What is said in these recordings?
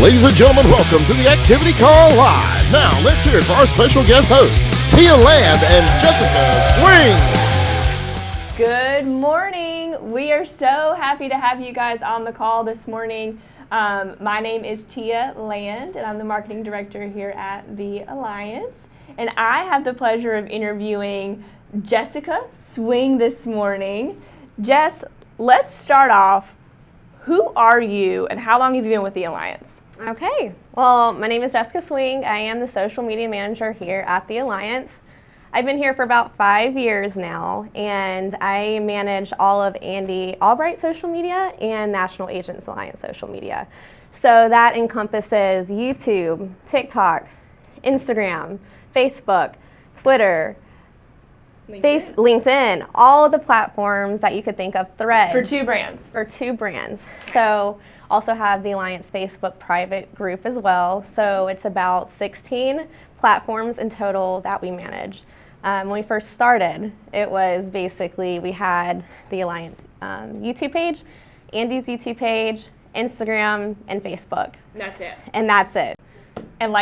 Ladies and gentlemen, welcome to the Activity Call Live. Now, let's hear it for our special guest hosts, Tia Land and Jessica Swing. Good morning. We are so happy to have you guys on the call this morning. My name is Tia Land, and I'm the marketing director here at the Alliance. And I have the pleasure of interviewing Jessica Swing this morning. Jess, let's start off. Who are you and how long have you been with the Alliance? Okay, well, my name is Jessica Swing. I am the social media manager here at the Alliance. I've been here for about 5 years now, and I manage all of Andy Albright social media and National Agents Alliance social media. So that encompasses YouTube, TikTok, Instagram, Facebook, Twitter, LinkedIn, all of the platforms that you could think of, Threads. For two brands. For two brands. So also have the Alliance Facebook private group as well. So it's about 16 platforms in total that we manage. When we first started, it was basically we had the Alliance YouTube page, Andy's YouTube page, Instagram, and Facebook. That's it. And that's it. And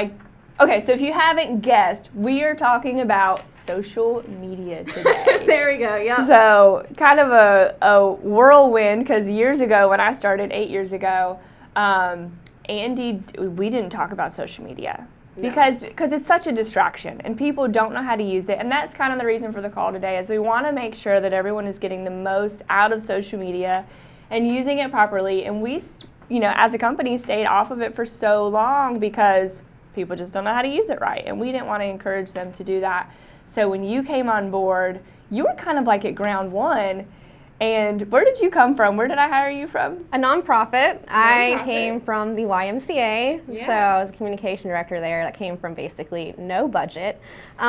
okay, so if you haven't guessed, we are talking about social media today. There we go, yeah. So kind of a whirlwind, because years ago when I started 8 years ago, Andy, we didn't talk about social media. No. Because it's such a distraction and people don't know how to use it. And that's kind of the reason for the call today, is we want to make sure that everyone is getting the most out of social media and using it properly. And we, as a company, stayed off of it for so long because people just don't know how to use it right. And we didn't want to encourage them to do that. So when you came on board, you were kind of like at ground one. And where did you come from? Where did I hire you from? A nonprofit. I came from the YMCA, Yeah. So I was a communication director there. That came from basically no budget. So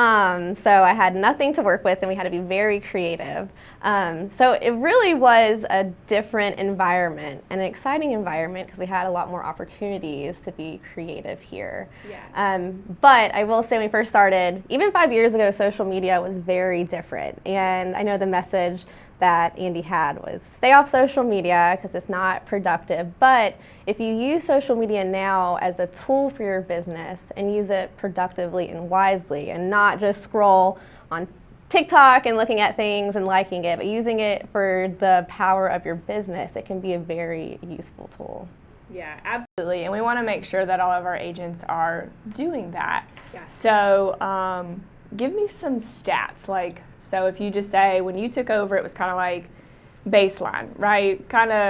I had nothing to work with, and we had to be very creative. So it really was a different environment, an exciting environment, because we had a lot more opportunities to be creative here. Yeah. But I will say when we first started, even 5 years ago, social media was very different. And I know the message that Andy had was stay off social media because it's not productive. But if you use social media now as a tool for your business and use it productively and wisely, and not just scroll on TikTok and looking at things and liking it, but using it for the power of your business, it can be a very useful tool. Yeah, absolutely. And we want to make sure that all of our agents are doing that. Yes. So give me some stats. So if you just say when you took over, it was kind of like baseline, right?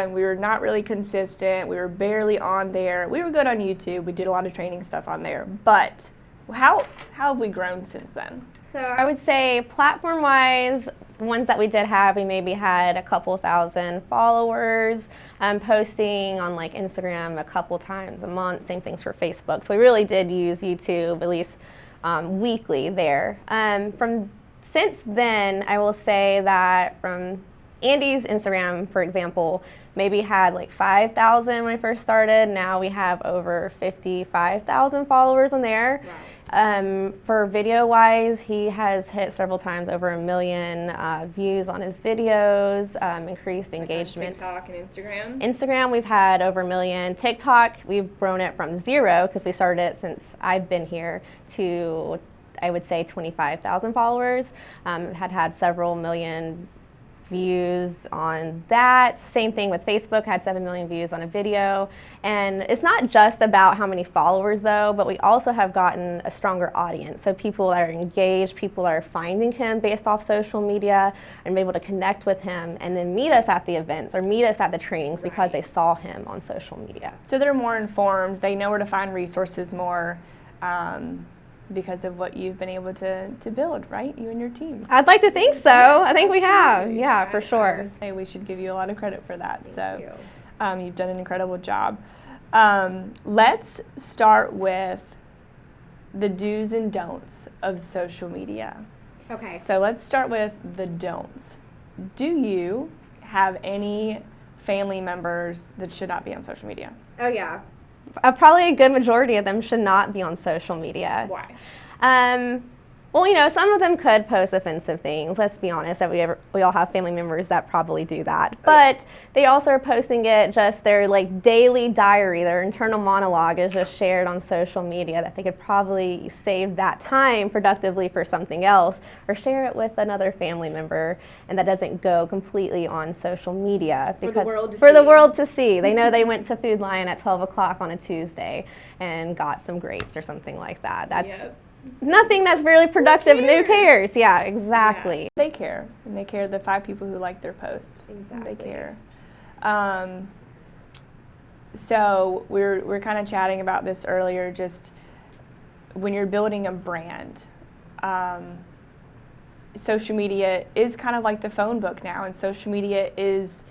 We were not really consistent. We were barely on there. We were good on YouTube. We did a lot of training stuff on there. But how have we grown since then? So I would say platform-wise, the ones that we did have, we maybe had a couple thousand followers, posting on Instagram a couple times a month. Same things for Facebook. So we really did use YouTube at least weekly there. Since then, I will say that from Andy's Instagram, for example, maybe had 5,000 when I first started. Now we have over 55,000 followers on there. Wow. For video-wise, he has hit several times over 1 million views on his videos, increased engagement. TikTok and Instagram? Instagram, we've had over 1 million. TikTok, we've grown it from 0, because we started it since I've been here, to I would say 25,000 followers. Had several million views on that. Same thing with Facebook, had 7 million views on a video. And it's not just about how many followers though, but we also have gotten a stronger audience. So people that are engaged, people that are finding him based off social media and able to connect with him and then meet us at the events or meet us at the trainings because they saw him on social media. So they're more informed. They know where to find resources more. Because of what you've been able to build, right? You and your team. I'd like to think so. Yeah, I think we have. Yeah, for sure. I would say we should give you a lot of credit for that. Thank you. You've done an incredible job. Let's start with the do's and don'ts of social media. Okay. So let's start with the don'ts. Do you have any family members that should not be on social media? Oh, yeah. Probably a good majority of them should not be on social media. Why? Well, some of them could post offensive things. Let's be honest, that we all have family members that probably do that. But they also are posting it just their daily diary, their internal monologue is just shared on social media, that they could probably save that time productively for something else or share it with another family member, and that doesn't go completely on social media For the world to for the see. world to see. They know they went to Food Lion at 12 o'clock on a Tuesday and got some grapes or something like that. That's nothing that's really productive. Who cares? Yeah, exactly. Yeah. They care, and they care the 5 people who like their post. Exactly. They care. So we're kind of chatting about this earlier. Just when you're building a brand, social media is kind of like the phone book now, and social media is,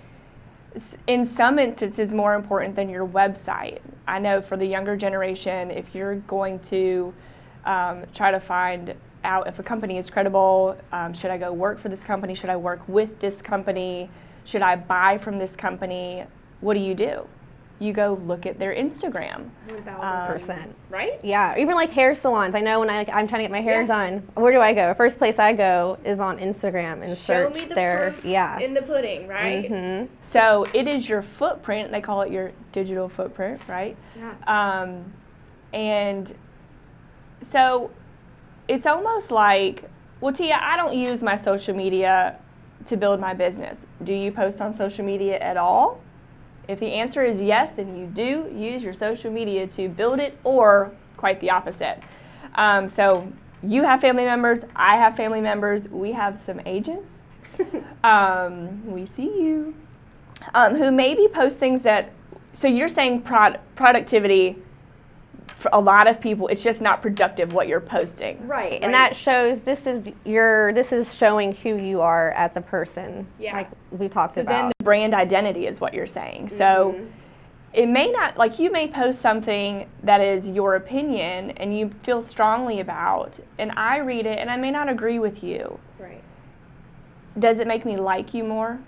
in some instances, more important than your website. I know for the younger generation, if you're going to try to find out if a company is credible, should I go work for this company? Should I work with this company? Should I buy from this company? What do? You go look at their Instagram. 1,000%. Right? Yeah, even hair salons. I know when I'm trying to get my hair done, where do I go? First place I go is on Instagram and Show search me the their, proof yeah. in the pudding, right? Mm-hmm. So it is your footprint. They call it your digital footprint, right? Yeah. And so it's almost like, well, Tia, I don't use my social media to build my business. Do you post on social media at all? If the answer is yes, then you do use your social media to build it, or quite the opposite. So you have family members, I have family members, we have some agents. We see you. Who maybe post things that, so you're saying productivity, for a lot of people, it's just not productive what you're posting. Right. And that shows this is showing who you are as a person. Yeah. Like we talked So about. then the brand identity is what you're saying. So it may not, you may post something that is your opinion and you feel strongly about, and I read it and I may not agree with you. Right. Does it make me like you more?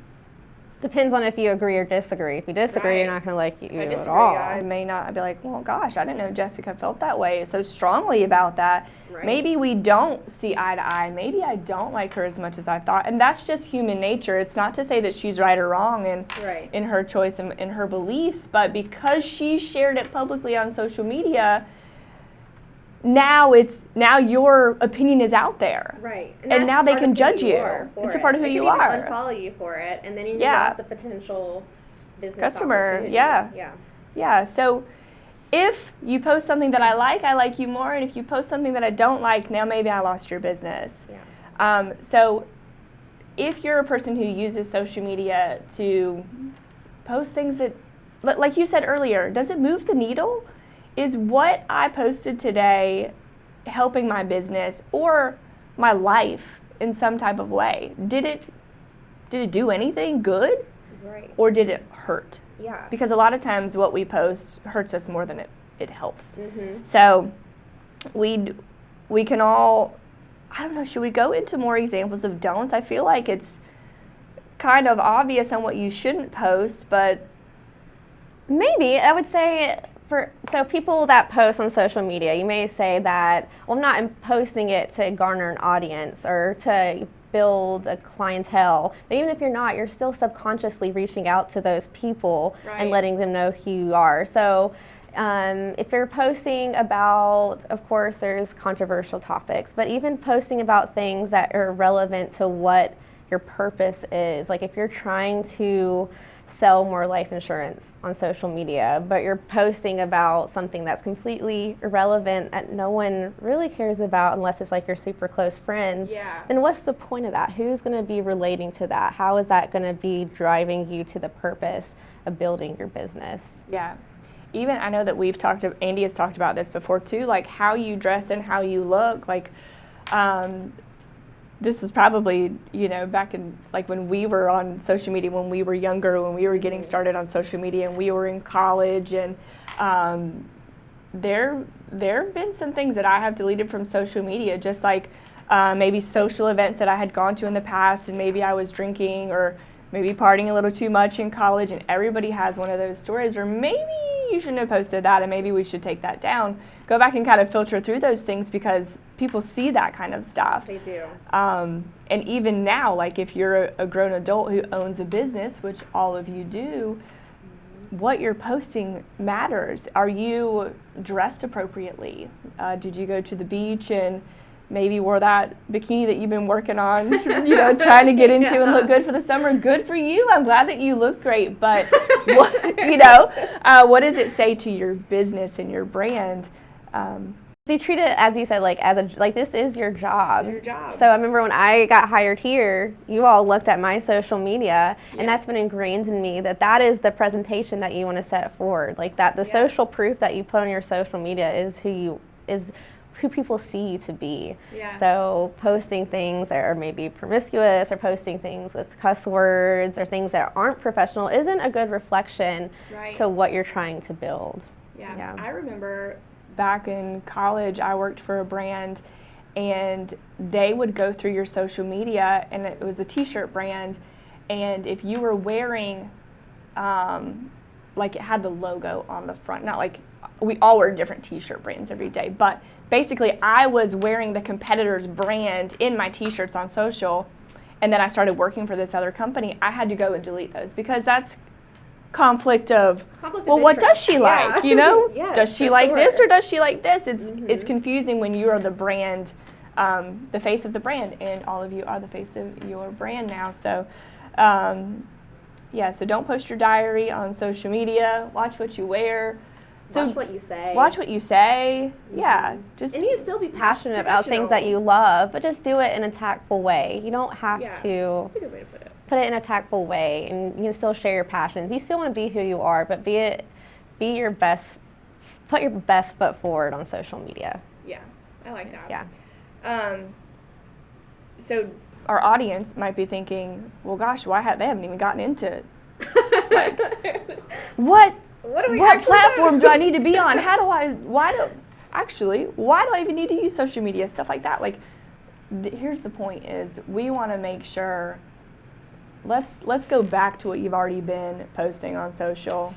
Depends on if you agree or disagree. If you disagree, you're Right. not going to like you If I at disagree, all. I may not. I'd be like, well, gosh, I didn't know Jessica felt that way so strongly about that. Right. Maybe we don't see eye to eye. Maybe I don't like her as much as I thought. And that's just human nature. It's not to say that she's right or wrong in her choice and in her beliefs, but because she shared it publicly on social media, now your opinion is out there. Right. And now they can judge you. It's a part of who you are. They can even unfollow you for it, and then you Yeah. lost a potential business Customer, opportunity. yeah. Yeah. Yeah, so if you post something that I like you more, and if you post something that I don't like, now maybe I lost your business. Yeah. So if you're a person who uses social media to post things that, like you said earlier, does it move the needle? Is what I posted today helping my business or my life in some type of way? Did it do anything good? Right. Or did it hurt? Yeah. Because a lot of times what we post hurts us more than it helps. Mm-hmm. So we can all, I don't know, should we go into more examples of don'ts? I feel like it's kind of obvious on what you shouldn't post, but Maybe. I would say so people that post on social media, you may say that, well, I'm not posting it to garner an audience or to build a clientele. But even if you're not, you're still subconsciously reaching out to those people and letting them know who you are. So if you're posting about, of course, there's controversial topics, but even posting about things that are relevant to what your purpose is. Like if you're trying to sell more life insurance on social media, but you're posting about something that's completely irrelevant that no one really cares about unless it's like your super close friends, then what's the point of that? Who's going to be relating to that? How is that going to be driving you to the purpose of building your business? Yeah. Even I know that Andy has talked about this before too, like how you dress and how you look. Like this was probably, back in like when we were on social media, when we were younger, when we were getting started on social media and we were in college, and there have been some things that I have deleted from social media, just like maybe social events that I had gone to in the past, and maybe I was drinking or maybe partying a little too much in college, and everybody has one of those stories, or maybe you shouldn't have posted that, and maybe we should take that down. Go back and kind of filter through those things because people see that kind of stuff. They do. And even now, like if you're a grown adult who owns a business, which all of you do, what you're posting matters. Are you dressed appropriately? Did you go to the beach and maybe wore that bikini that you've been working on, trying to get into and look good for the summer? Good for you. I'm glad that you look great. But, what does it say to your business and your brand? You treat it, as you said, like this is your job. It's your job. So I remember when I got hired here, you all looked at my social media, and that's been ingrained in me that is the presentation that you want to set forward. Like that, the social proof that you put on your social media is who people see you to be. Yeah. So posting things that are maybe promiscuous or posting things with cuss words or things that aren't professional isn't a good reflection to what you're trying to build. Yeah. I remember back in college, I worked for a brand, and they would go through your social media, and it was a t-shirt brand, and if you were wearing, like it had the logo on the front, not like, we all wear different t-shirt brands every day, but basically I was wearing the competitor's brand in my t-shirts on social, and then I started working for this other company. I had to go and delete those because that's conflict of what does she like? Does she like this or does she like this? It's confusing when you are the brand, the face of the brand, and all of you are the face of your brand now. So so don't post your diary on social media. Watch what you wear. Watch what you say. Watch what you say. Yeah. And you can still be passionate about things that you love, but just do it in a tactful way. You don't have to. That's a good way to put it. Put it in a tactful way, and you can still share your passions. You still want to be who you are, but be your best. Put your best foot forward on social media. Yeah, I like that. Yeah. So our audience might be thinking, well, gosh, they haven't even gotten into it. Like, what platform do I need to be on? Why do I even need to use social media? Stuff like that. Like, here's the point is we want to make sure, let's go back to what you've already been posting on social.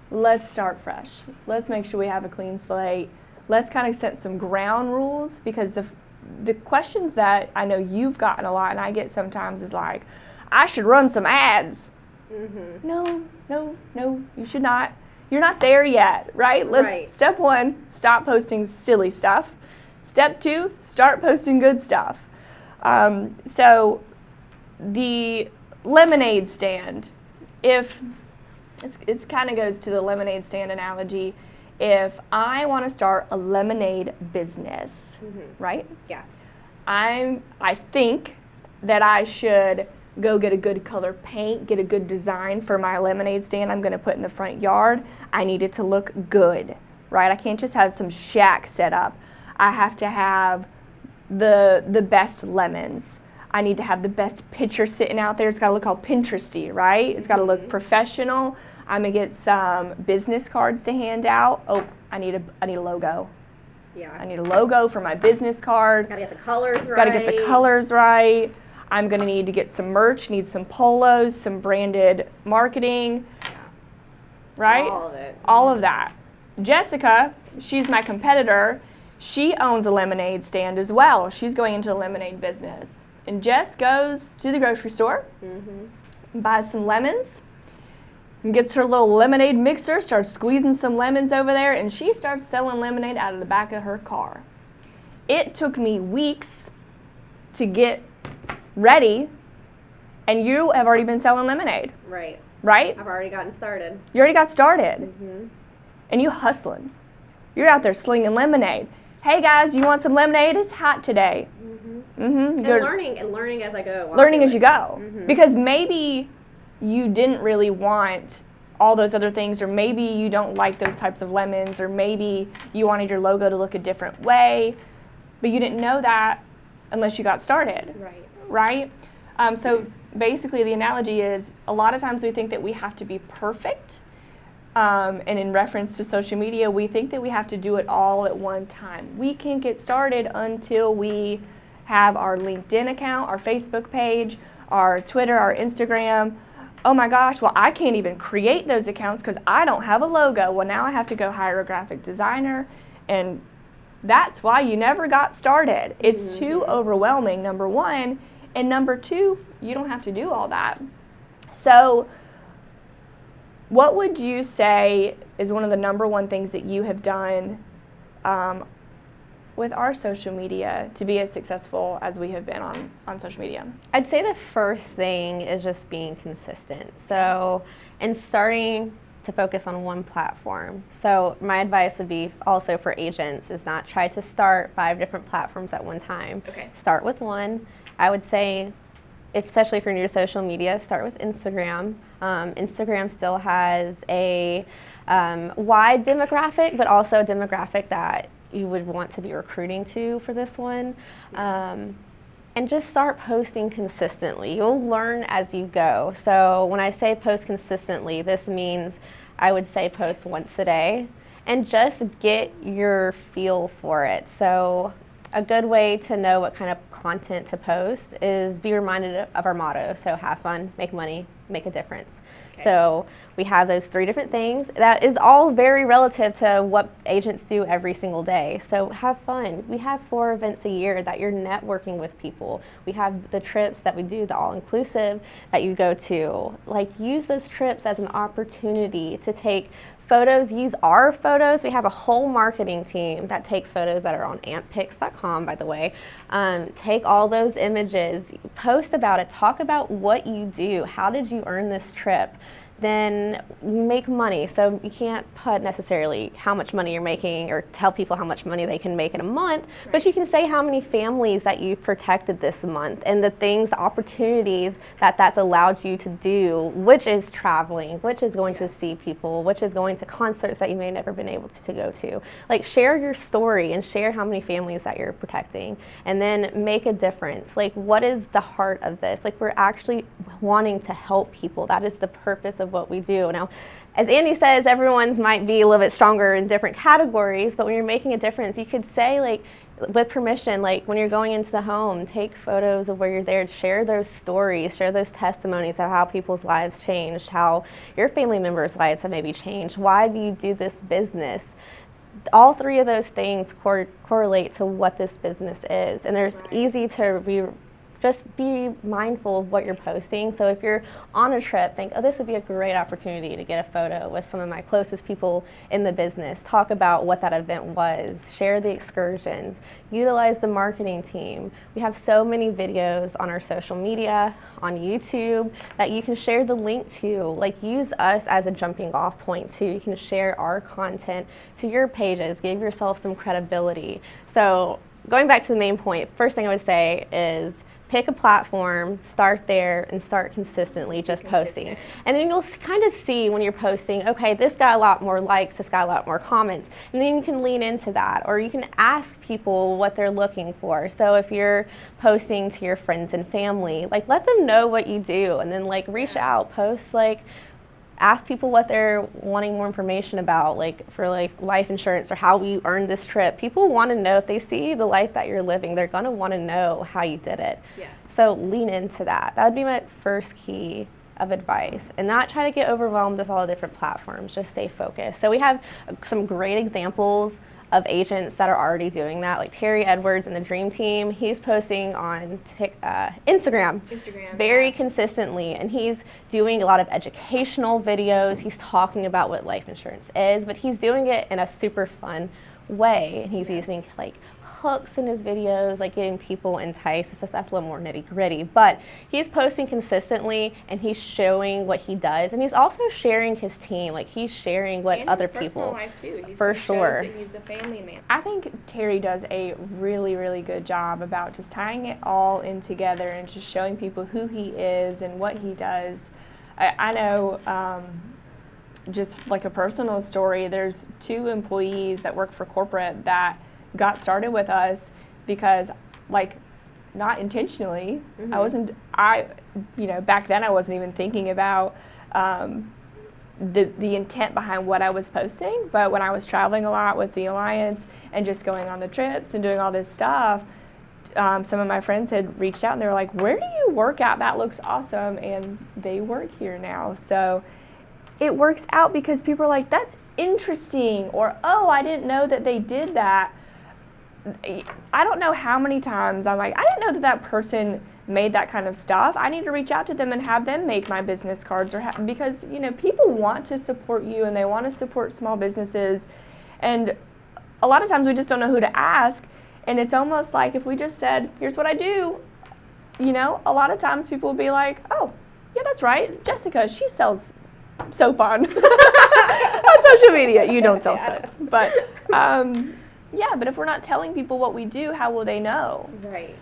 Let's start fresh. Let's make sure we have a clean slate. Let's kind of set some ground rules, because the questions that I know you've gotten a lot and I get sometimes is like, I should run some ads. Mm-hmm. No, you should not. You're not there yet, right? Step 1, stop posting silly stuff. Step 2, start posting good stuff. So the lemonade stand, if it kind of goes to the lemonade stand analogy. If I want to start a lemonade business, right? Yeah. I think that I should go get a good color paint, get a good design for my lemonade stand I'm going to put in the front yard. I need it to look good, right? I can't just have some shack set up. I have to have the best lemons. I need to have the best picture sitting out there. It's got to look all Pinteresty, right? It's got to look professional. I'm going to get some business cards to hand out. Oh, I need a logo. Yeah. I need a logo for my business card. Gotta get the colors right. Gotta get the colors right. I'm gonna need to get some merch, need some polos, some branded marketing, right? All of it. All of that. Jessica, she's my competitor. She owns a lemonade stand as well. She's going into the lemonade business. And Jess goes to the grocery store, buys some lemons, and gets her little lemonade mixer, starts squeezing some lemons over there, and she starts selling lemonade out of the back of her car. It took me weeks to get ready, and you have already been selling lemonade. Right. Right? I've already gotten started. You already got started. And you hustling. You're out there slinging lemonade. Hey guys, do you want some lemonade? It's hot today. And learning as I go. Learning as you go. Because maybe you didn't really want all those other things, or maybe you don't like those types of lemons, or maybe you wanted your logo to look a different way, but you didn't know that unless you got started. Right? So basically the analogy is, a lot of times we think that we have to be perfect, and in reference to social media, we think that we have to do it all at one time. We can't get started until we have our LinkedIn account, our Facebook page, our Twitter, our Instagram, oh my gosh, well, I can't even create those accounts because I don't have a logo. Well, now I have to go hire a graphic designer, and that's why you never got started. It's too overwhelming, number one, and number two, you don't have to do all that. So what would you say is one of the number one things that you have done with our social media to be as successful as we have been on social media? I'd say the first thing is just being consistent. So, and starting to focus on one platform. So my advice would be also for agents is not try to start 5 different platforms at one time. Okay. Start with one. I would say, especially if you're new to social media, start with Instagram. Instagram still has a wide demographic, but also a demographic that you would want to be recruiting to for this one. And just start posting consistently. You'll learn as you go. So when I say post consistently, this means I would say post once a day and just get your feel for it. So a good way to know what kind of content to post is be reminded of our motto. So have fun, make money, make a difference. Okay. So we have those 3 different things. That is all very relative to what agents do every single day. So have fun. We have 4 events a year that you're networking with people. We have the trips that we do, the all-inclusive that you go to. Like, use those trips as an opportunity to take photos, use our photos. We have a whole marketing team that takes photos that are on amppics.com, by the way. Take all those images, post about it, talk about what you do. How did you earn this trip? Then make money. So you can't put necessarily how much money you're making or tell people how much money they can make in a month, right. But you can say how many families that you've protected this month and the things, the opportunities that that's allowed you to do, which is traveling, which is going to see people, which is going to concerts that you may have never been able to go to. Like, share your story and share how many families that you're protecting, and then make a difference. Like, what is the heart of this? Like, we're actually wanting to help people. That is the purpose of what we do. Now, as Andy says, everyone's might be a little bit stronger in different categories, but when you're making a difference, you could say, like, with permission, like when you're going into the home, take photos of where you're there, share those stories, share those testimonies of how people's lives changed, how your family members' lives have maybe changed. Why do you do this business? All 3 of those things correlate to what this business is, and there's easy to just be mindful of what you're posting. So if you're on a trip, think, oh, this would be a great opportunity to get a photo with some of my closest people in the business. Talk about what that event was. Share the excursions. Utilize the marketing team. We have so many videos on our social media, on YouTube, that you can share the link to. Like, use us as a jumping off point too. You can share our content to your pages. Give yourself some credibility. So going back to the main point, first thing I would say is pick a platform, start there, and start consistently just posting. And then you'll kind of see when you're posting, okay, this got a lot more likes, this got a lot more comments. And then you can lean into that, or you can ask people what they're looking for. So if you're posting to your friends and family, like, let them know what you do, and then like reach out, post, like, ask people what they're wanting more information about, like for like life insurance or how we earned this trip. People want to know, if they see the life that you're living, they're going to want to know how you did it. Yeah. So lean into that. That would be my first key of advice, and not try to get overwhelmed with all the different platforms. Just stay focused. So we have some great examples of agents that are already doing that, like Terry Edwards and the Dream Team. He's posting on Instagram very consistently, and he's doing a lot of educational videos. He's talking about what life insurance is, but he's doing it in a super fun way, and he's using like hooks in his videos, like getting people enticed. That's a little more nitty gritty, but he's posting consistently and he's showing what he does, and he's also sharing his team. Like, he's sharing what other people. Life too. He for sure. Shows that he's a family man. I think Terry does a really, really good job about just tying it all in together and just showing people who he is and what he does. I know. Just like a personal story, there's 2 employees that work for corporate that got started with us because, like, not intentionally. Back then I wasn't even thinking about the intent behind what I was posting, but when I was traveling a lot with the Alliance and just going on the trips and doing all this stuff, some of my friends had reached out and they were like, where do you work at? That looks awesome. And they work here now. So it works out because people are like, that's interesting. Or, oh, I didn't know that they did that. I don't know how many times I'm like, I didn't know that that person made that kind of stuff. I need to reach out to them and have them make my business cards because, you know, people want to support you and they want to support small businesses. And a lot of times we just don't know who to ask. And it's almost like if we just said, here's what I do, you know, a lot of times people will be like, oh, yeah, that's right. Jessica, she sells soap on social media. You don't sell soap. But, yeah, but if we're not telling people what we do, how will they know? Right.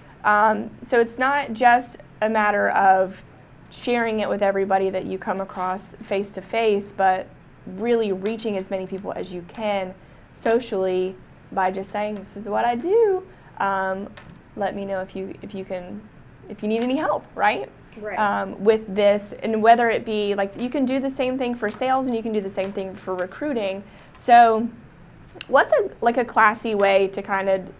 So it's not just a matter of sharing it with everybody that you come across face to face, but really reaching as many people as you can socially by just saying, this is what I do. Let me know if you need any help, right? Right. With this, and whether it be like you can do the same thing for sales and you can do the same thing for recruiting. So what's a classy way to kind of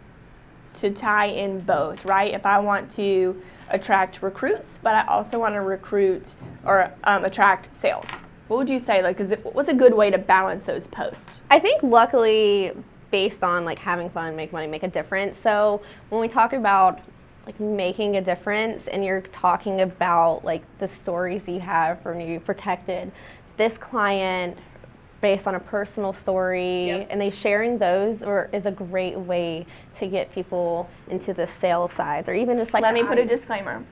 to tie in both, right? If I want to attract recruits, but I also want to recruit or attract sales, what would you say? Like, what's a good way to balance those posts? I think luckily, based on like having fun, make money, make a difference. So when we talk about like making a difference, and you're talking about like the stories you have from you protected this client based on a personal story, Yep. and they sharing those is a great way to get people into the sales sides, or even just like Let me put a disclaimer,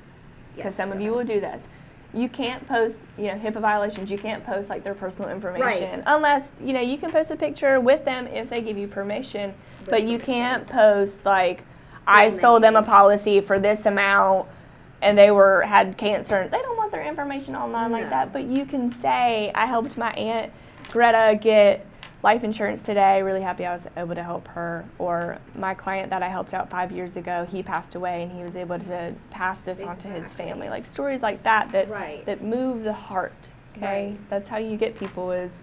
because some of you will do this. You can't post, HIPAA violations. You can't post like their personal information Right. unless, you can post a picture with them if they give you permission, but you can't post like, I sold them a policy for this amount and they had cancer. They don't want their information online like that, but you can say, I helped my Aunt Greta get life insurance today. Really happy I was able to help her. Or my client that I helped out 5 years ago, he passed away and he was able to pass this on to his family. Like stories like that that move the heart. Okay, that's how you get people is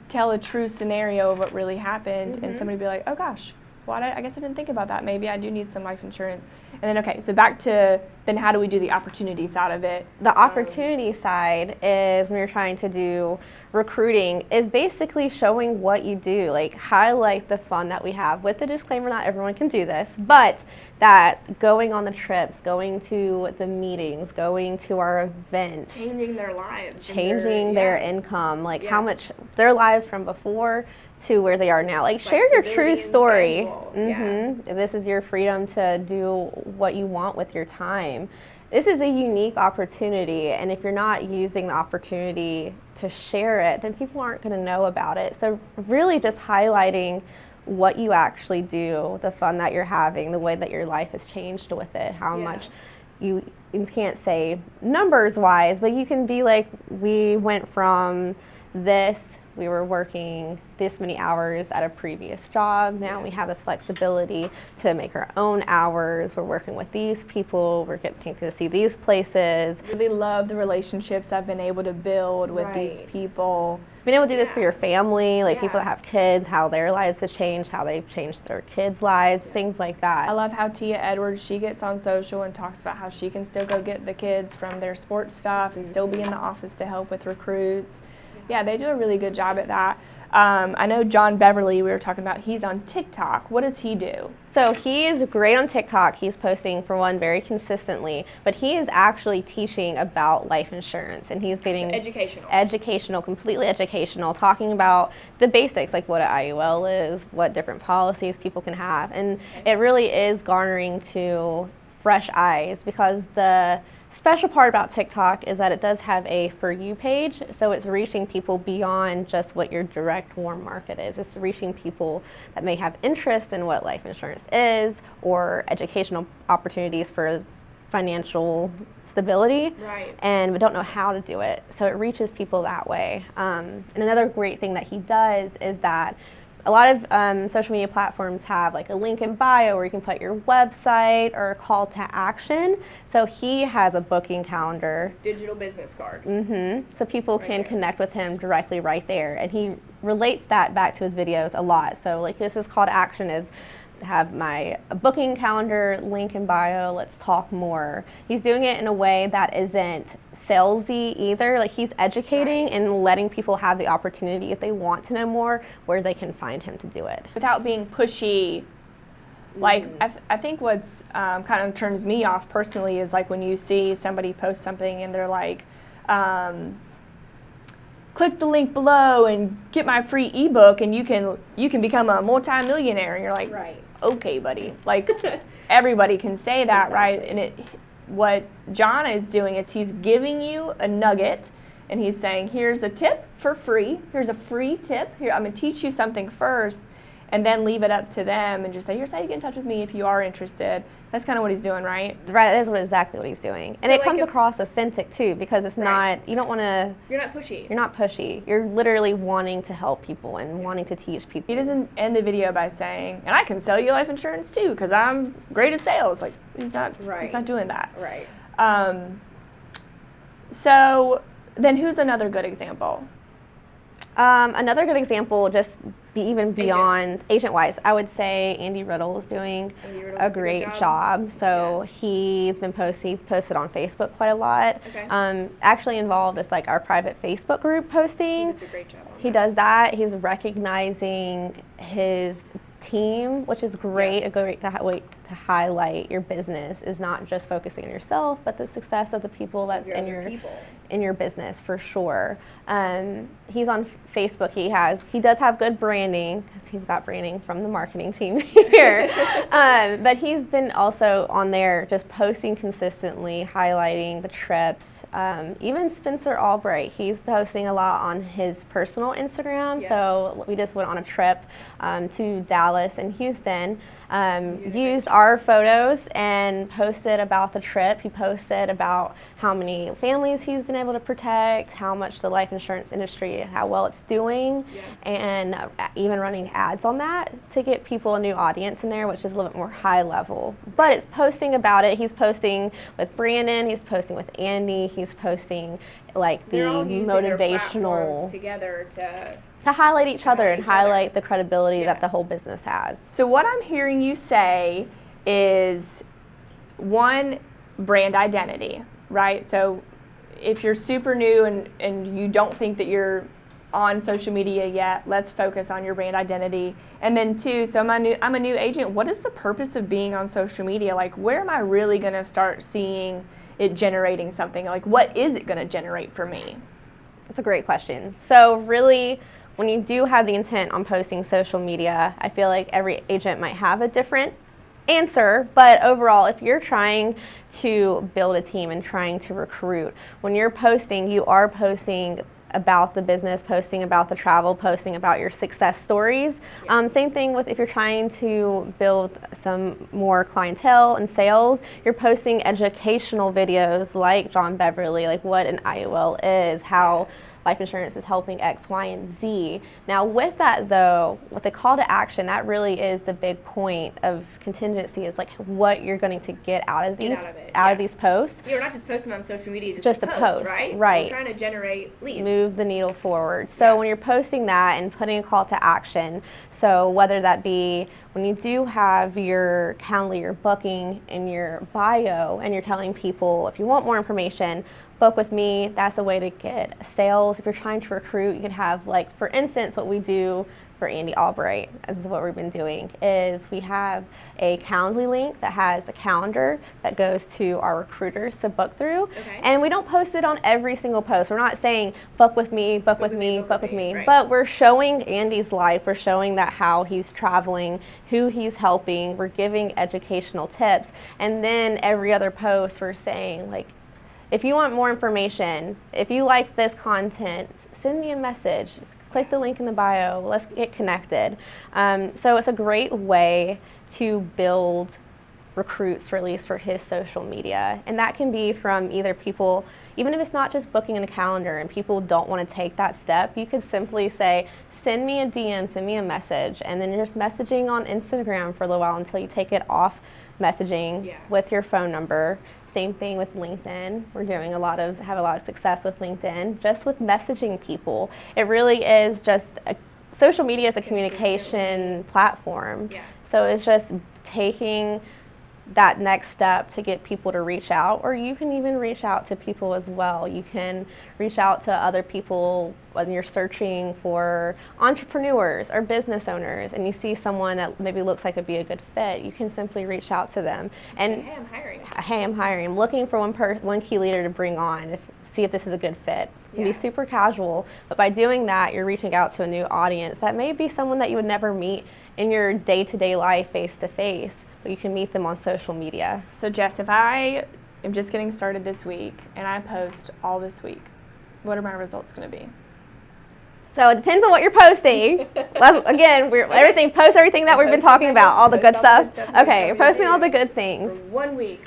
tell a true scenario of what really happened, and somebody be like, oh gosh, well, I guess I didn't think about that. Maybe I do need some life insurance. And then, okay, so back to then how do we do the opportunity side of it? The opportunity side is when you're trying to do recruiting is basically showing what you do, like highlight the fun that we have with the disclaimer, not everyone can do this, but that going on the trips, going to the meetings, going to our events, Changing their lives. changing their income, like how much their lives from before to where they are now. Like share your true story. This is your freedom to do what you want with your time. This is a unique opportunity, and if you're not using the opportunity to share it, then people aren't going to know about it. So really just highlighting what you actually do, the fun that you're having, the way that your life has changed with it, how much you can't say numbers wise, but you can be like, we went from this, we were working this many hours at a previous job. Now we have the flexibility to make our own hours. We're working with these people. We're getting to see these places. Really love the relationships I've been able to build with these people. Being able to do this for your family, like people that have kids, how their lives have changed, how they've changed their kids' lives, things like that. I love how Tia Edwards, she gets on social and talks about how she can still go get the kids from their sports stuff and still be in the office to help with recruits. Yeah, they do a really good job at that. I know John Beverly, we were talking about, he's on TikTok. What does he do? So he is great on TikTok. He's posting, for one, very consistently, but he is actually teaching about life insurance, and he's getting educational, completely educational, talking about the basics, like what an IUL is, what different policies people can have, and it really is garnering to fresh eyes, because the special part about TikTok is that it does have a For You page, so it's reaching people beyond just what your direct warm market is. It's reaching people that may have interest in what life insurance is, or educational opportunities for financial stability, and we don't know how to do it. So it reaches people that way. And another great thing that he does is that a lot of social media platforms have like a link in bio where you can put your website or a call to action. So he has a booking calendar. Digital business card. So people can connect with him directly right there. And he relates that back to his videos a lot. So like his call to action is, have my booking calendar link in bio. Let's talk more. He's doing it in a way that isn't salesy either. Like, he's educating and letting people have the opportunity, if they want to know more, where they can find him to do it. Without being pushy. Like, I think what's kind of turns me off personally is like when you see somebody post something and they're like, click the link below and get my free ebook and you can become a multi-millionaire. And you're like, Right. Okay, buddy. Like, everybody can say that, right? And what John is doing is he's giving you a nugget and he's saying, here's a tip for free. Here's a free tip. Here, I'm going to teach you something first, and then leave it up to them and just say, here's how you get in touch with me if you are interested. That's kind of what he's doing, right? Right, that is exactly what he's doing. And So, it like, comes if- across authentic too, because it's Right. not, you don't want to, You're not pushy. you're not pushy. You're literally wanting to help people and wanting to teach people. He doesn't end the video by saying, and I can sell you life insurance too because I'm great at sales. Like, he's not doing that. Right. So then who's another good example? Another good example, just even beyond agent-wise, I would say Andy Riddle is doing a great job. So he's posted on Facebook quite a lot. Okay. Actually involved with like our private Facebook group posting. That's a great job. He does that. He's recognizing his team, which is great. A great way to highlight your business is not just focusing on yourself, but the success of the people that's in your business, for sure. He's on Facebook. He does have good branding because he's got branding from the marketing team here. But he's been also on there just posting consistently, highlighting the trips. Even Spencer Albright, he's posting a lot on his personal Instagram. Yeah. So we just went on a trip to Dallas and Houston. Used our photos and posted about the trip. He posted about how many families he's been able to protect, how much the life insurance industry, how well it's doing, and even running ads on that to get people a new audience in there, which is a little bit more high level. But it's posting about it. He's posting with Brandon, he's posting with Andy, he's posting like the motivational together to highlight each other and highlight the credibility that the whole business has. So what I'm hearing you say is, one, brand identity, right? So if you're super new and you don't think that you're on social media yet, let's focus on your brand identity. And then two, so I'm a new agent. What is the purpose of being on social media? Like, where am I really going to start seeing it generating something? Like, what is it going to generate for me? That's a great question. So really, when you do have the intent on posting social media, I feel like every agent might have a different answer, but overall, if you're trying to build a team and trying to recruit, when you're posting, you are posting about the business, posting about the travel, posting about your success stories. Same thing with if you're trying to build some more clientele and sales, you're posting educational videos like John Beverly, like what an IUL is, how life insurance is helping X, Y, and Z. Now with that though, with the call to action, that really is the big point of contingency, is like what you're going to get out of these of these posts. You're not just posting on social media, just a post, right? Right. We're trying to generate leads. Move the needle forward. So when you're posting that and putting a call to action, so whether that be when you do have your Calendly, your booking in your bio, and you're telling people if you want more information, book with me, that's a way to get sales. If you're trying to recruit, you could have, like, for instance, what we do for Andy Albright, this is what we've been doing, is we have a Calendly link that has a calendar that goes to our recruiters to book through. Okay. And we don't post it on every single post. We're not saying book with me, book with me, book with me, right. But we're showing Andy's life. We're showing that how he's traveling, who he's helping. We're giving educational tips. And then every other post we're saying, like, if you want more information, if you like this content, send me a message. Just click the link in the bio. Let's get connected. So it's a great way to build recruits, for at least for his social media. And that can be from either people, even if it's not just booking in a calendar and people don't want to take that step, you could simply say, send me a DM, send me a message, and then you're just messaging on Instagram for a little while until you take it off messaging with your phone number. Same thing with LinkedIn. We're doing have a lot of success with LinkedIn, just with messaging people. It really is just social media is a communication platform. Yeah. So it's just taking that next step to get people to reach out, or you can even reach out to people as well. You can reach out to other people when you're searching for entrepreneurs or business owners and you see someone that maybe looks like it'd be a good fit. You can simply reach out to them and Hey, I'm hiring. hey, I'm hiring. I'm looking for one key leader to bring on, see if this is a good fit. It can be super casual, but by doing that, you're reaching out to a new audience that may be someone that you would never meet in your day-to-day life face-to-face, but you can meet them on social media. So Jess, if I am just getting started this week and I post all this week, what are my results going to be? So it depends on what you're posting. Again, post everything that we've been talking about, all the good stuff. Okay, you're posting all the good things. For 1 week.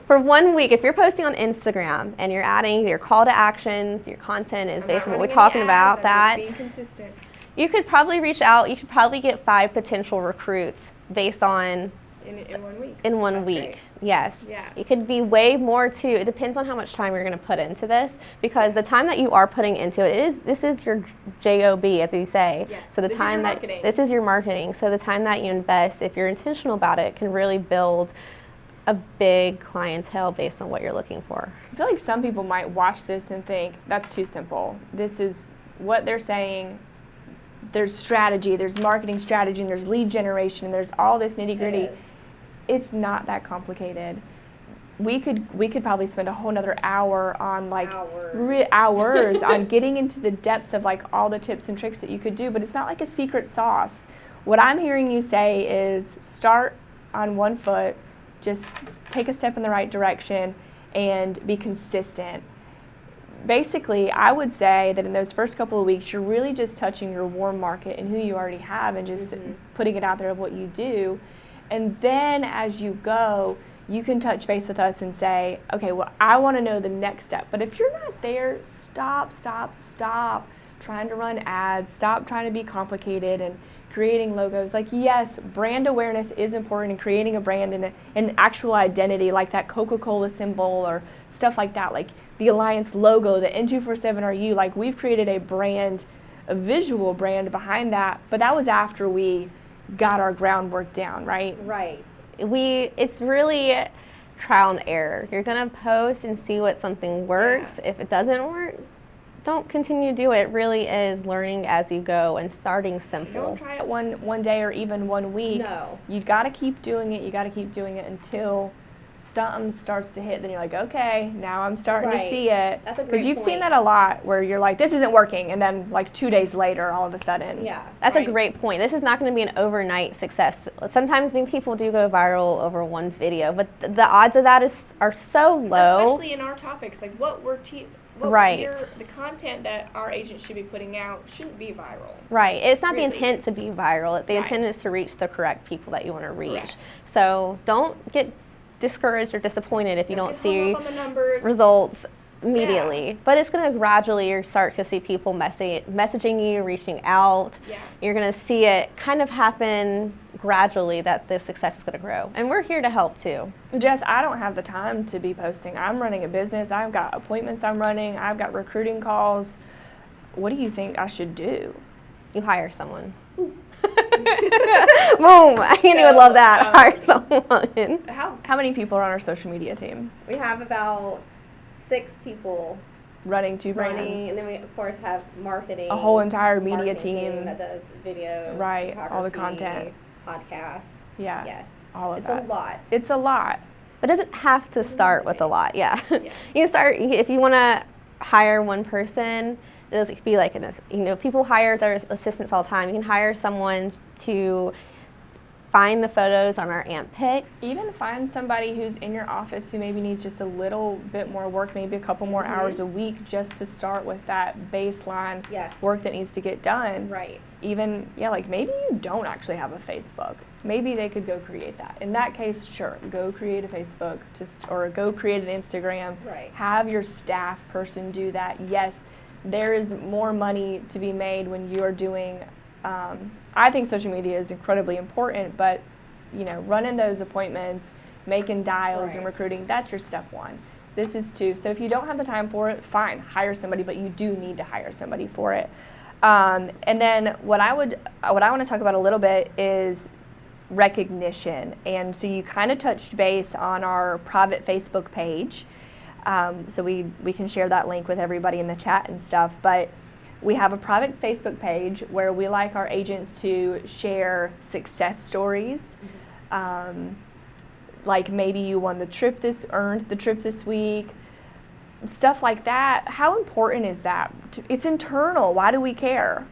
For 1 week, if you're posting on Instagram and you're adding your call to actions, your content is basically what we're talking about, that being consistent. you could probably reach out, you could probably get 5 potential recruits based on In 1 week. in 1 That's week. great. Yes. Yeah. It could be way more too. It depends on how much time you're going to put into this, because the time that you are putting into it this is your job, as you say. Yeah. So the This is time your that marketing. this is your marketing. So the time that you invest, if you're intentional about it, can really build a big clientele based on what you're looking for. I feel like some people might watch this and think that's too simple. This is what they're saying. There's strategy, there's marketing strategy, and there's lead generation, and there's all this nitty gritty. It's not that complicated. We could probably spend a whole nother hour on hours on getting into the depths of like all the tips and tricks that you could do, but it's not like a secret sauce. What I'm hearing you say is start on one foot, just take a step in the right direction and be consistent. Basically, I would say that in those first couple of weeks, you're really just touching your warm market and who you already have and just putting it out there of what you do. And then as you go, you can touch base with us and say, okay, well, I want to know the next step. But if you're not there, stop trying to run ads, stop trying to be complicated and creating logos. Like, yes, brand awareness is important in creating a brand and an actual identity, like that Coca-Cola symbol or stuff like that, like the Alliance logo, the N247RU. Like, we've created a brand, a visual brand behind that, but that was after we got our groundwork down, right? Right. It's really trial and error. You're gonna post and see what something works. Yeah. If it doesn't work, don't continue to do it. It really is learning as you go and starting simple. Don't try it one day or even 1 week. No. You got to keep doing it. You got to keep doing it until something starts to hit. Then you're like, okay, now I'm starting to see it. That's a great Because you've seen point. that a lot where you're like, this isn't working, and then like 2 days later, all of a sudden. Yeah, that's Right. a great point. This is not going to be an overnight success. Sometimes people do go viral over one video, but the odds of that are so low. Especially in our topics, like what Right. the content that our agents should be putting out shouldn't be viral. Right. It's not Really. the intent to be viral. The Right. intent is to reach the correct people that you want to reach. Correct. So don't get discouraged or disappointed if you don't Get hung see up on the numbers. results immediately. But it's going to gradually start to see people messaging you, reaching out. Yeah. You're going to see it kind of happen gradually, that the success is going to grow. And we're here to help too. Jess, I don't have the time to be posting. I'm running a business. I've got appointments I'm running. I've got recruiting calls. What do you think I should do? You hire someone. Boom! Andy would love that. Hire someone. How many people are on our social media team We have about 6 people running two brands? running, and then we of course have marketing. A whole entire media marketing team. that does video, Right, all the photography, content. podcasts. Yeah. Yes, All of it's that. a lot. It's a lot. But it doesn't have to start with a lot. Yeah. Yeah. You can start if you want to hire one person. It doesn't be like people hire their assistants all the time. You can hire someone to find the photos on our AMP Picks. Even find somebody who's in your office who maybe needs just a little bit more work, maybe a couple more hours a week, just to start with that baseline Yes. work that needs to get done. Right. Even, like maybe you don't actually have a Facebook. Maybe they could go create that. In that case, sure, go create a Facebook or go create an Instagram. Right. Have your staff person do that. Yes, there is more money to be made when you are doing, I think social media is incredibly important, but running those appointments, making dials and Right. recruiting, that's your step one. This is 2. So if you don't have the time for it, fine, hire somebody, but you do need to hire somebody for it. And then what I want to talk about a little bit is recognition. And so you kind of touched base on our private Facebook page. So we can share that link with everybody in the chat and stuff. But we have a private Facebook page where we like our agents to share success stories. Like maybe you earned the trip this week, stuff like that. How important is that? It's internal. Why do we care?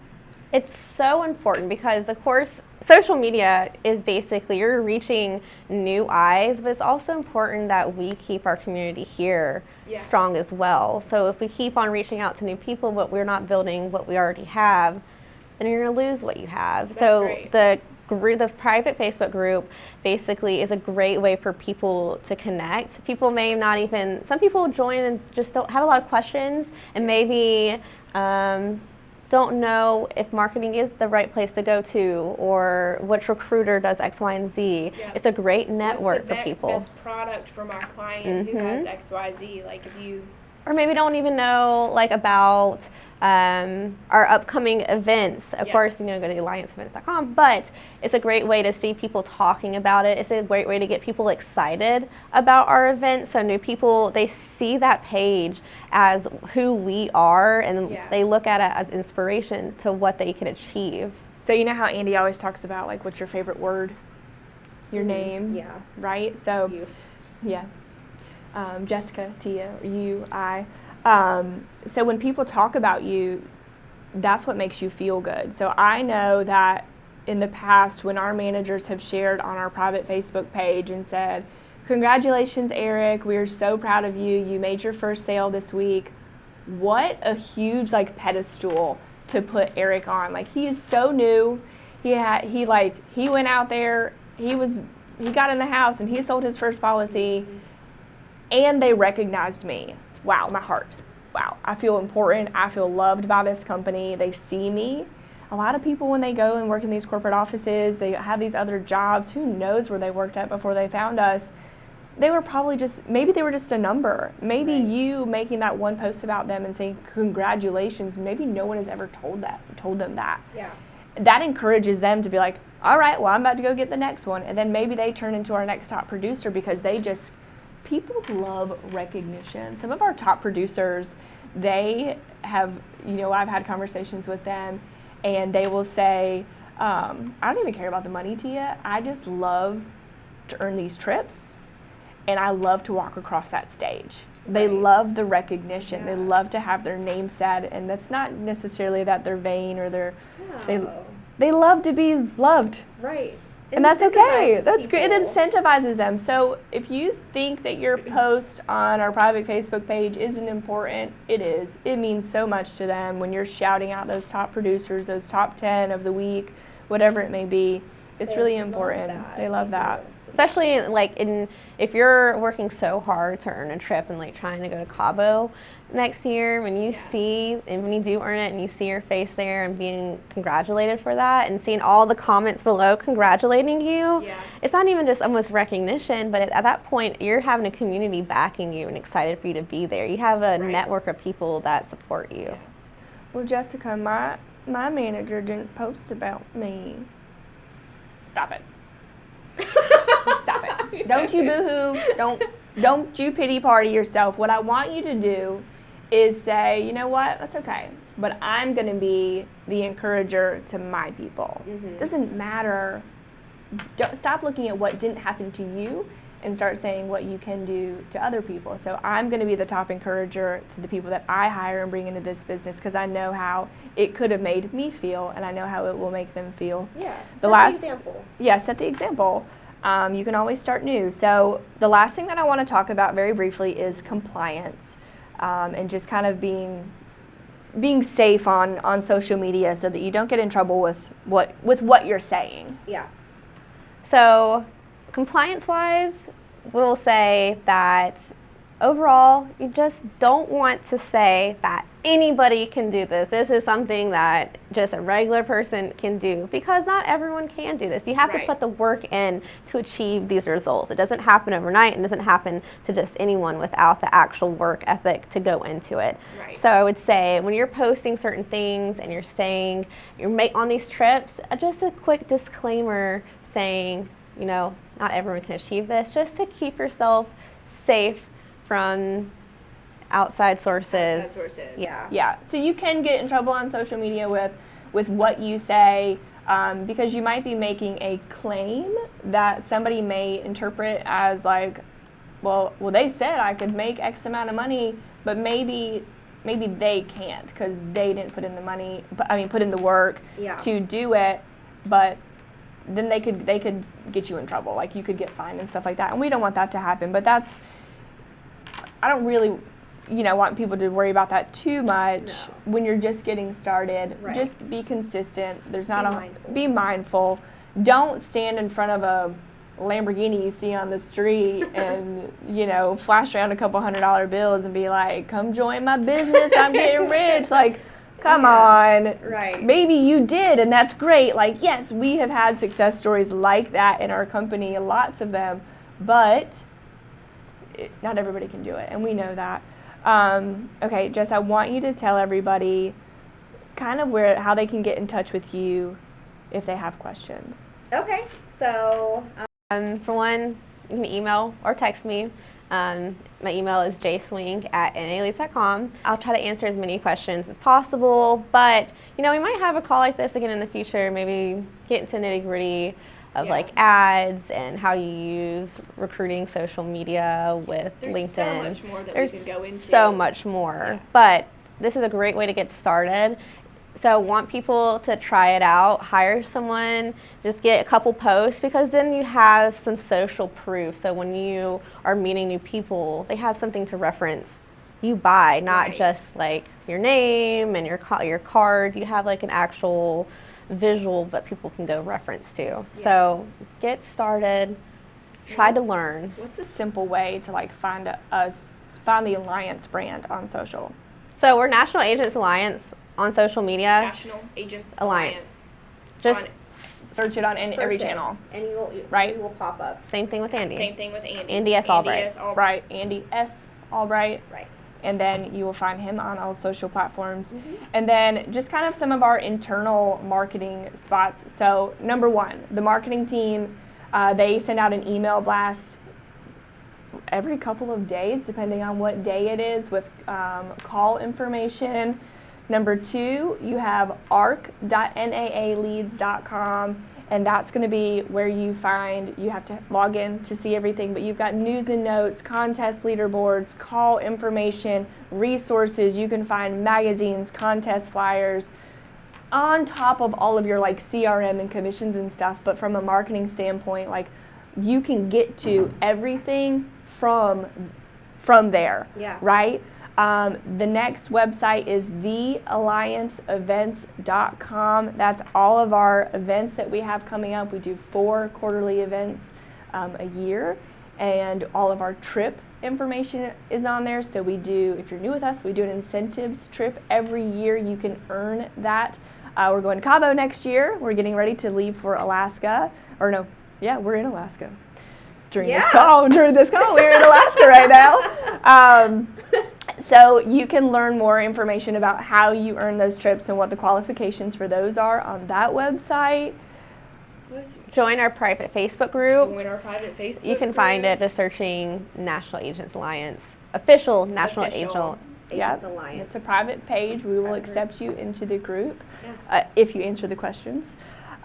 It's so important because, of course, social media is basically you're reaching new eyes, but it's also important that we keep our community here strong as well. So if we keep on reaching out to new people, but we're not building what we already have, then you're going to lose what you have. That's great. The private Facebook group basically is a great way for people to connect. People may not even, some people join and just don't have a lot of questions and maybe don't know if marketing is the right place to go to or which recruiter does X, Y, and Z. Yeah. It's a great network for people. What's the best product from our client who has X, Y, Z? Like if you... Or maybe don't even know like about our upcoming events. Of course, go to allianceevents.com, but it's a great way to see people talking about it. It's a great way to get people excited about our event. So new people, they see that page as who we are and they look at it as inspiration to what they can achieve. So you know how Andy always talks about like what's your favorite word? Your name. Yeah. Right? So you. Yeah. Jessica, Tia, you, I. So when people talk about you, that's what makes you feel good. So I know that in the past when our managers have shared on our private Facebook page and said, congratulations, Eric, we are so proud of you. You made your first sale this week. What a huge pedestal to put Eric on. Like he is so new. He went out there, he got in the house and he sold his first policy. And they recognized me. Wow, my heart. Wow, I feel important. I feel loved by this company. They see me. A lot of people, when they go and work in these corporate offices, they have these other jobs. Who knows where they worked at before they found us? They were probably maybe they were just a number. Maybe you making that one post about them and saying congratulations, maybe no one has ever told them that. Yeah. That encourages them to be like, all right, well, I'm about to go get the next one. And then maybe they turn into our next top producer because people love recognition. Some of our top producers, they have, I've had conversations with them and they will say, I don't even care about the money, Tia. I just love to earn these trips and I love to walk across that stage. Right. They love the recognition. Yeah. They love to have their name said, and that's not necessarily that they're vain or they love to be loved. Right. And that's okay. That's great. It incentivizes them. So if you think that your post on our private Facebook page isn't important, it is. It means so much to them when you're shouting out those top producers, those top 10 of the week, whatever it may be. It's really important. They love that. Especially if you're working so hard to earn a trip and trying to go to Cabo next year, when you do earn it and you see your face there and being congratulated for that and seeing all the comments below congratulating you, it's not even just almost recognition, but at that point you're having a community backing you and excited for you to be there. You have a network of people that support you. Yeah. Well, Jessica, my manager didn't post about me. Stop it. Stop it. Don't you boo-hoo. Don't you pity party yourself. What I want you to do is say, you know what, that's okay. But I'm going to be the encourager to my people. Mm-hmm. Doesn't matter. Stop looking at what didn't happen to you and start saying what you can do to other people. So I'm going to be the top encourager to the people that I hire and bring into this business because I know how it could have made me feel and I know how it will make them feel. Yeah, set the example. Yeah, set the example. You can always start new. So the last thing that I want to talk about very briefly is compliance and just kind of being safe on social media so that you don't get in trouble with what you're saying. Yeah. So compliance-wise, we'll say that overall, you just don't want to say that anybody can do this. This is something that just a regular person can do, because not everyone can do this. You have to put the work in to achieve these results. It doesn't happen overnight, and doesn't happen to just anyone without the actual work ethic to go into it. So I would say when you're posting certain things and you're saying you're on these trips, just a quick disclaimer saying, not everyone can achieve this, just to keep yourself safe from outside sources. Yeah. So you can get in trouble on social media with what you say, because you might be making a claim that somebody may interpret as like, well, they said I could make X amount of money, but maybe they can't because they didn't put in the money. Put in the work to do it, but then they could get you in trouble. Like, you could get fined and stuff like that, and we don't want that to happen. But I don't really, want people to worry about that too much when you're just getting started. Just be consistent. Be mindful. Don't stand in front of a Lamborghini you see on the street and, flash around a couple $100 bills and be like, come join my business, I'm getting rich. Like, come on. Maybe you did, and that's great. Like, yes, we have had success stories like that in our company, lots of them, but not everybody can do it, and we know that. Okay, Jess, I want you to tell everybody kind of how they can get in touch with you if they have questions. Okay, so for one, you can email or text me. My email is jswing@naleads.com. I'll try to answer as many questions as possible, but we might have a call like this again in the future, maybe get into nitty-gritty of like ads and how you use recruiting social media with LinkedIn. So much more that we can go into. So much more, but this is a great way to get started. So I want people to try it out, hire someone, just get a couple posts, because then you have some social proof. So when you are meeting new people, they have something to reference you by, not just like your name and your card. You have like an actual visual that people can go reference to. So get started, try to learn. What's the simple way to like find the Alliance brand on social? So we're National Agents Alliance on social media. National Agents Alliance. Just search it on every channel. And you will pop up. Same thing with Andy. Andy S. Albright. Andy S. Albright. Right. And then you will find him on all social platforms. And then just kind of some of our internal marketing spots. So number one, the marketing team, they send out an email blast every couple of days, depending on what day it is, with call information. Number two, you have arc.naaleads.com, and that's going to be where you have to log in to see everything, but you've got news and notes, contest leaderboards, call information, resources. You can find magazines, contest flyers, on top of all of your like CRM and commissions and stuff. But from a marketing standpoint, like, you can get to everything from there, right? The next website is theallianceevents.com. That's all of our events that we have coming up. We do 4 quarterly events a year, and all of our trip information is on there. So if you're new with us, we do an incentives trip every year. You can earn that. We're going to Cabo next year. We're getting ready to leave for Alaska. We're in Alaska. During this call, we're in Alaska right now. So you can learn more information about how you earn those trips and what the qualifications for those are on that website. Join our private Facebook group. You can group. Find it just searching National Agents Alliance, official National Agents Alliance. It's a private page. We will accept you into the group if you answer the questions.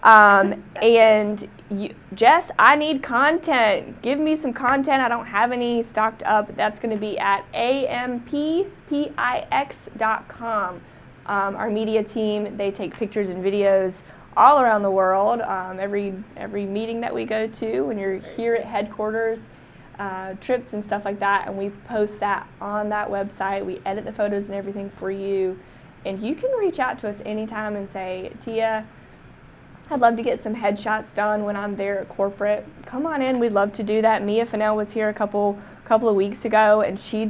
And Jess, I need content. Give me some content. I don't have any stocked up. That's going to be at ampix.com. Our media team, they take pictures and videos all around the world. Every meeting that we go to, when you're here at headquarters, trips and stuff like that, and we post that on that website. We edit the photos and everything for you. And you can reach out to us anytime and say, Tia, I'd love to get some headshots done when I'm there at corporate. Come on in, we'd love to do that. Mia Fennell was here a couple of weeks ago, and she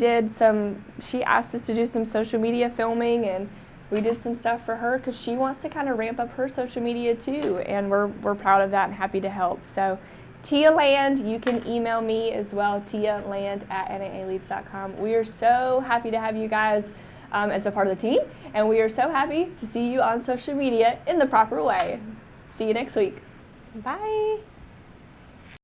asked us to do some social media filming, and we did some stuff for her because she wants to kind of ramp up her social media too, and we're proud of that and happy to help. So Tia Land, you can email me as well, tialand@naaleads.com. We are so happy to have you guys as a part of the team, and we are so happy to see you on social media in the proper way. See you next week. Bye.